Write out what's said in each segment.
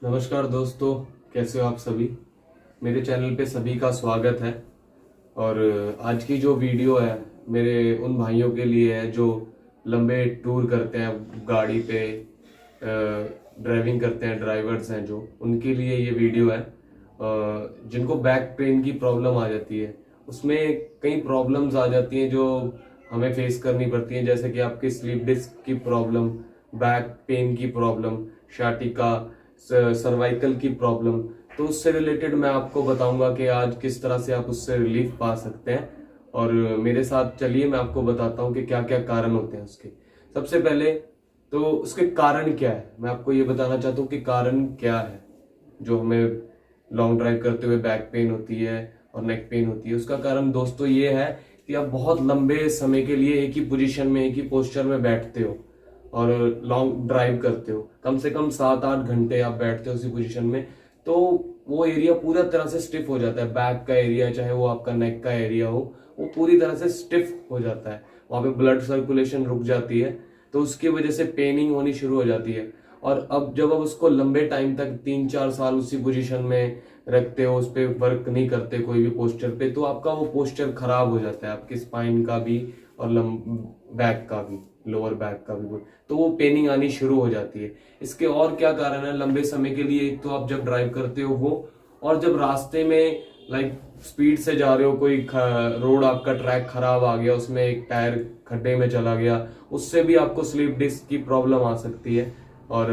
नमस्कार दोस्तों, कैसे हो आप सभी। मेरे चैनल पे सभी का स्वागत है। और आज की जो वीडियो है मेरे उन भाइयों के लिए है जो लंबे टूर करते हैं गाड़ी पे, ड्राइविंग करते हैं, ड्राइवर्स हैं जो, उनके लिए ये वीडियो है। जिनको बैक पेन की प्रॉब्लम आ जाती है, उसमें कई प्रॉब्लम्स आ जाती हैं जो हमें फेस करनी पड़ती हैं, जैसे कि आपकी स्लीप डिस्क की प्रॉब्लम, बैक पेन की प्रॉब्लम, शाटिका, सर्वाइकल की प्रॉब्लम। तो उससे रिलेटेड मैं आपको बताऊंगा कि आज किस तरह से आप उससे रिलीफ पा सकते हैं। और मेरे साथ चलिए मैं आपको बताता हूँ कि क्या क्या कारण होते हैं उसके। सबसे पहले तो उसके कारण क्या है, मैं आपको ये बताना चाहता हूँ कि कारण क्या है जो हमें लॉन्ग ड्राइव करते हुए बैक पेन होती है और नेक पेन होती है। उसका कारण दोस्तों ये है कि आप बहुत लंबे समय के लिए एक ही पोजीशन में, एक ही पोस्चर में बैठते हो और लॉन्ग ड्राइव करते हो। कम से कम 7-8 घंटे आप बैठते हो उसी पोजीशन में, तो वो एरिया पूरा तरह से स्टिफ हो जाता है। बैक का एरिया, चाहे वो आपका नेक का एरिया हो, वो पूरी तरह से स्टिफ हो जाता है। वहां पे ब्लड सर्कुलेशन रुक जाती है, तो उसकी वजह से पेनिंग होनी शुरू हो जाती है। और अब जब आप उसको लंबे टाइम तक 3-4 साल उसी पोजीशन में रखते हो, उस पर वर्क नहीं करते कोई भी पोस्चर पे, तो आपका वो पोस्चर खराब हो जाता है, आपकी स्पाइन का भी और बैक का भी, लोअर बैक का भी। तो वो पेनिंग आनी शुरू हो जाती है। इसके और क्या कारण है लंबे समय के लिए? एक तो आप जब ड्राइव करते हो वो, और जब रास्ते में स्पीड से जा रहे हो, कोई रोड आपका ट्रैक खराब आ गया, उसमें एक टायर खड्डे में चला गया, उससे भी आपको स्लीप डिस्क की प्रॉब्लम आ सकती है। और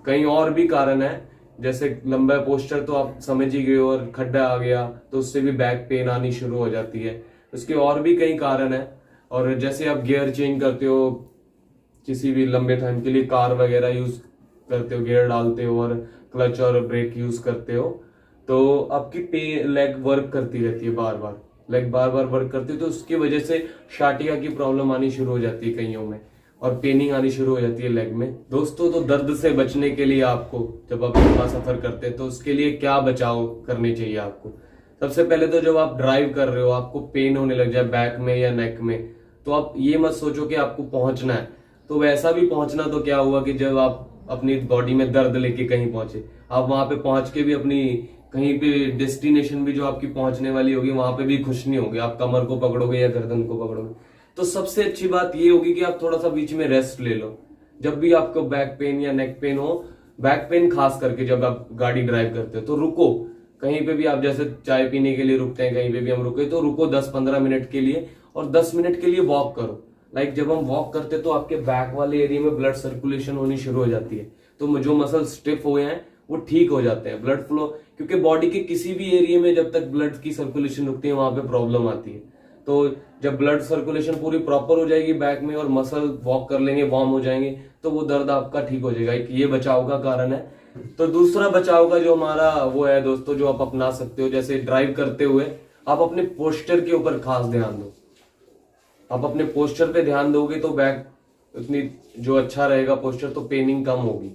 कई और भी कारण है, जैसे लंबा पोस्चर तो आप समझ ही गए हो, और खड्डा आ गया तो उससे भी बैक पेन आनी शुरू हो जाती है। उसके और भी कई कारण है। और जैसे आप गियर चेंज करते हो, किसी भी लंबे टाइम के लिए कार वगैरह यूज करते हो, गियर डालते हो और क्लच और ब्रेक यूज करते हो, तो आपकी लेग वर्क करती रहती है, बार बार लेग बार बार वर्क करती है, तो उसकी वजह से शाटिका की प्रॉब्लम आनी शुरू हो जाती है कईयों में, और पेनिंग आनी शुरू हो जाती है लेग में। दोस्तों, तो दर्द से बचने के लिए आपको, जब आप लंबा सफर करते हैं, तो उसके लिए क्या बचाव करने चाहिए आपको? सबसे पहले तो जब आप ड्राइव कर रहे हो, आपको पेन होने लग जाए बैक में या नेक में, तो आप ये मत सोचो कि आपको पहुंचना है। तो वैसा भी पहुंचना तो क्या हुआ कि जब आप अपनी बॉडी में दर्द लेके कहीं पहुंचे, आप वहां पे पहुंच के भी अपनी कहीं पे डेस्टिनेशन भी जो आपकी पहुंचने वाली होगी वहां पे भी खुश नहीं होगे, आप कमर को पकड़ोगे या गर्दन को पकड़ोगे। तो सबसे अच्छी बात ये होगी कि आप थोड़ा सा बीच में रेस्ट ले लो। जब भी आपको बैक पेन या नेक पेन हो, बैक पेन खास करके जब आप गाड़ी ड्राइव करते हो, तो रुको कहीं पे भी। आप जैसे चाय पीने के लिए रुकते हैं, कहीं पे भी हम रुके तो रुको 10-15 मिनट के लिए, और 10 मिनट के लिए वॉक करो। जब हम वॉक करते हैं तो आपके बैक वाले एरिया में ब्लड सर्कुलेशन होनी शुरू हो जाती है, तो जो मसल स्टिफ हुए हैं वो ठीक हो जाते हैं, ब्लड फ्लो। क्योंकि बॉडी के किसी भी एरिया में जब तक ब्लड की सर्कुलेशन रुकती है, वहां पे प्रॉब्लम आती है। तो जब ब्लड सर्कुलेशन पूरी प्रॉपर हो जाएगी बैक में, और मसल वॉक कर लेंगे, वार्म हो जाएंगे, तो वो दर्द आपका ठीक हो जाएगा। एक ये बचाव का कारण है। तो दूसरा बचाव का जो हमारा वो है दोस्तों, जो आप अपना सकते हो, जैसे ड्राइव करते हुए आप अपने पोस्चर के ऊपर खास ध्यान दो। आप अपने पोस्चर पे ध्यान दोगे तो बैक उतनी जो अच्छा रहेगा पोस्चर, तो पेनिंग कम होगी,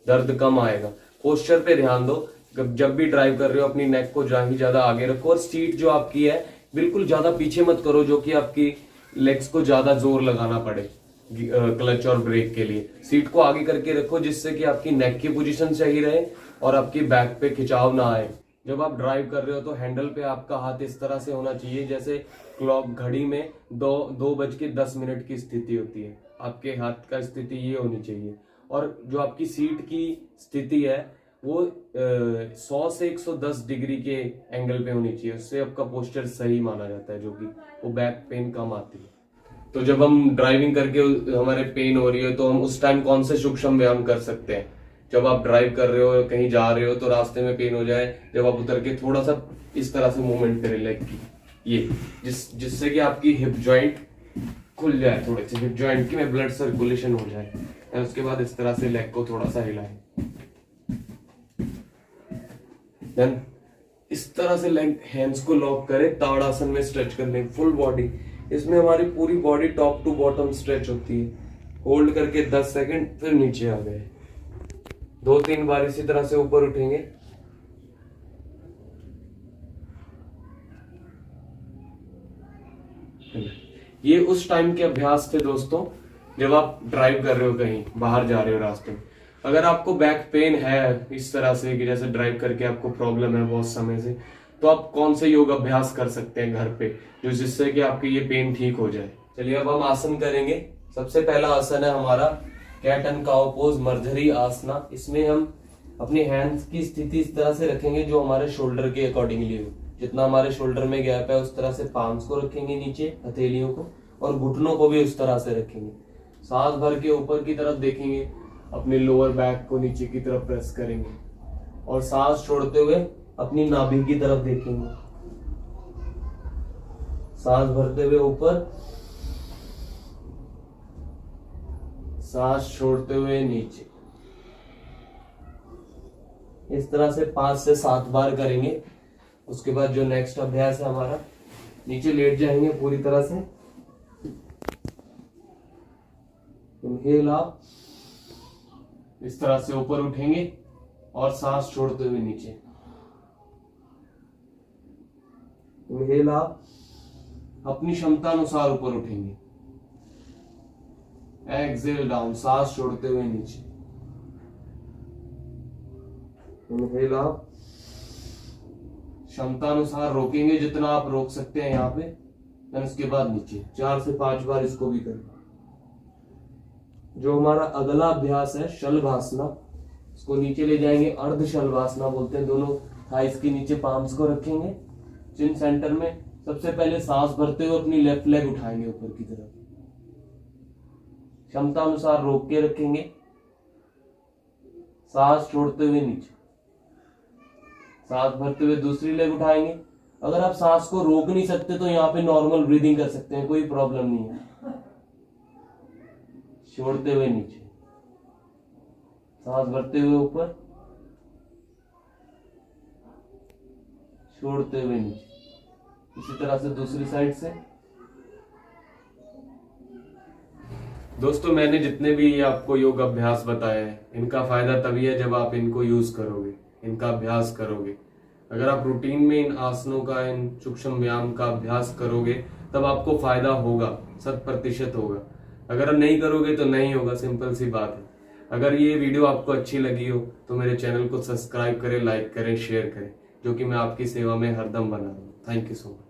दर्द कम आएगा। पोस्चर पे ध्यान दो। जब भी ड्राइव कर रहे हो अपनी नेक को ज्यादा आगे रखो, और सीट जो आपकी है बिल्कुल ज्यादा पीछे मत करो, जो कि आपकी लेग्स को ज्यादा जोर लगाना पड़े क्लच और ब्रेक के लिए। सीट को आगे करके रखो, जिससे कि आपकी नेक की पोजीशन सही रहे और आपकी बैक पे खिंचाव ना आए। जब आप ड्राइव कर रहे हो तो हैंडल पे आपका हाथ इस तरह से होना चाहिए जैसे क्लॉक घड़ी में 2:10 की स्थिति होती है, आपके हाथ का स्थिति ये होनी चाहिए। और जो आपकी सीट की स्थिति है वो 100 से 110 डिग्री के एंगल पे होनी चाहिए, उससे आपका पोस्चर सही माना जाता है, जो कि वो बैक पेन कम आती है। तो जब हम ड्राइविंग करके हमारे पेन हो रही है, तो हम उस टाइम कौन से सूक्ष्म व्यायाम कर सकते हैं? जब आप ड्राइव कर रहे हो, कहीं जा रहे हो, तो रास्ते में पेन हो जाए, जब आप उतर के थोड़ा सा इस तरह से मूवमेंट करें लेग की, ये जिससे कि आपकी हिप जॉइंट खुल जाए, थोड़े से हिप जॉइंट की में ब्लड सर्कुलेशन हो जाए। और उसके बाद इस तरह से लेग को थोड़ा सा हिलाएं। देन इस तरह से लेग हैंड्स को लॉक करें, ताड़ासन में स्ट्रेच कर लें फुल बॉडी। इसमें हमारी पूरी body top to bottom stretch होती है। होल्ड करके 10 सेकंड, फिर नीचे आ गए। 2-3 बार इसी तरह से ऊपर उठेंगे। ये उस टाइम के अभ्यास थे दोस्तों, जब आप ड्राइव कर रहे हो, कहीं बाहर जा रहे हो रास्ते में। अगर आपको बैक पेन है इस तरह से कि जैसे ड्राइव करके आपको प्रॉब्लम है बहुत समय से, तो आप कौन से योग अभ्यास कर सकते हैं घर पे जो जिससे कि आपकी ये पेन ठीक हो जाए। चलिए अब हम आसन करेंगे। सबसे पहला आसन है हमारा कैट एंड काउ पोज, मर्जरी आसना। इसमें हम अपने हैंड्स की स्थिति इस तरह से रखेंगे जो हमारे शोल्डर के अकॉर्डिंगली हो। जितना हमारे शोल्डर में गैप है उस तरह से पाम्स को रखेंगे नीचे, हथेलियों को, और घुटनों को भी उस तरह से रखेंगे। सांस भर के ऊपर की तरफ देखेंगे, अपने लोअर बैक को नीचे की तरफ प्रेस करेंगे और सांस छोड़ते हुए अपनी नाभि की तरफ देखेंगे। सांस भरते हुए ऊपर, सांस छोड़ते हुए नीचे। इस तरह से 5 से 7 बार करेंगे। उसके बाद जो नेक्स्ट अभ्यास है हमारा, नीचे लेट जाएंगे पूरी तरह से। इनहेल अप, इस तरह से ऊपर उठेंगे और सांस छोड़ते हुए नीचे। इनहेल अप, अपनी क्षमता अनुसार ऊपर उठेंगे। एक्सहेल डाउन, सांस छोड़ते हुए नीचे। इनहेल अप, क्षमता अनुसार रोकेंगे जितना आप रोक सकते हैं यहाँ पे, और उसके बाद नीचे। 4 से 5 बार इसको भी करें। जो हमारा अगला अभ्यास है शलभासना, इसको नीचे ले जाएंगे, अर्ध शलभासना बोलते हैं। दोनों थाइस के नीचे पाम्स को रखेंगे चिन सेंटर में। सबसे पहले सांस भरते हुए अपनी लेफ्ट लेग उठाएंगे ऊपर की तरफ, क्षमता अनुसार रोक के रखेंगे। सांस छोड़ते हुए नीचे, सांस भरते हुए दूसरी लेग उठाएंगे। अगर आप सांस को रोक नहीं सकते तो यहाँ पे नॉर्मल ब्रीदिंग कर सकते हैं, कोई प्रॉब्लम नहीं है। छोड़ते हुए नीचे, सांस भरते हुए ऊपर, छोड़ते हुए नीचे। इसी तरह से दूसरी साइड से। दोस्तों, मैंने जितने भी ये आपको योग अभ्यास बताए हैं, इनका फायदा तभी है जब आप इनको यूज करोगे, इनका अभ्यास करोगे। अगर आप रूटीन में इन आसनों का, इन सूक्ष्म व्यायाम का अभ्यास करोगे तब आपको फायदा होगा, 100% होगा। अगर आप नहीं करोगे तो नहीं होगा, सिंपल सी बात है। अगर ये वीडियो आपको अच्छी लगी हो तो मेरे चैनल को सब्सक्राइब करें, लाइक करें, शेयर करें, जो कि मैं आपकी सेवा में हरदम बना रहा हूँ। Thank you so much.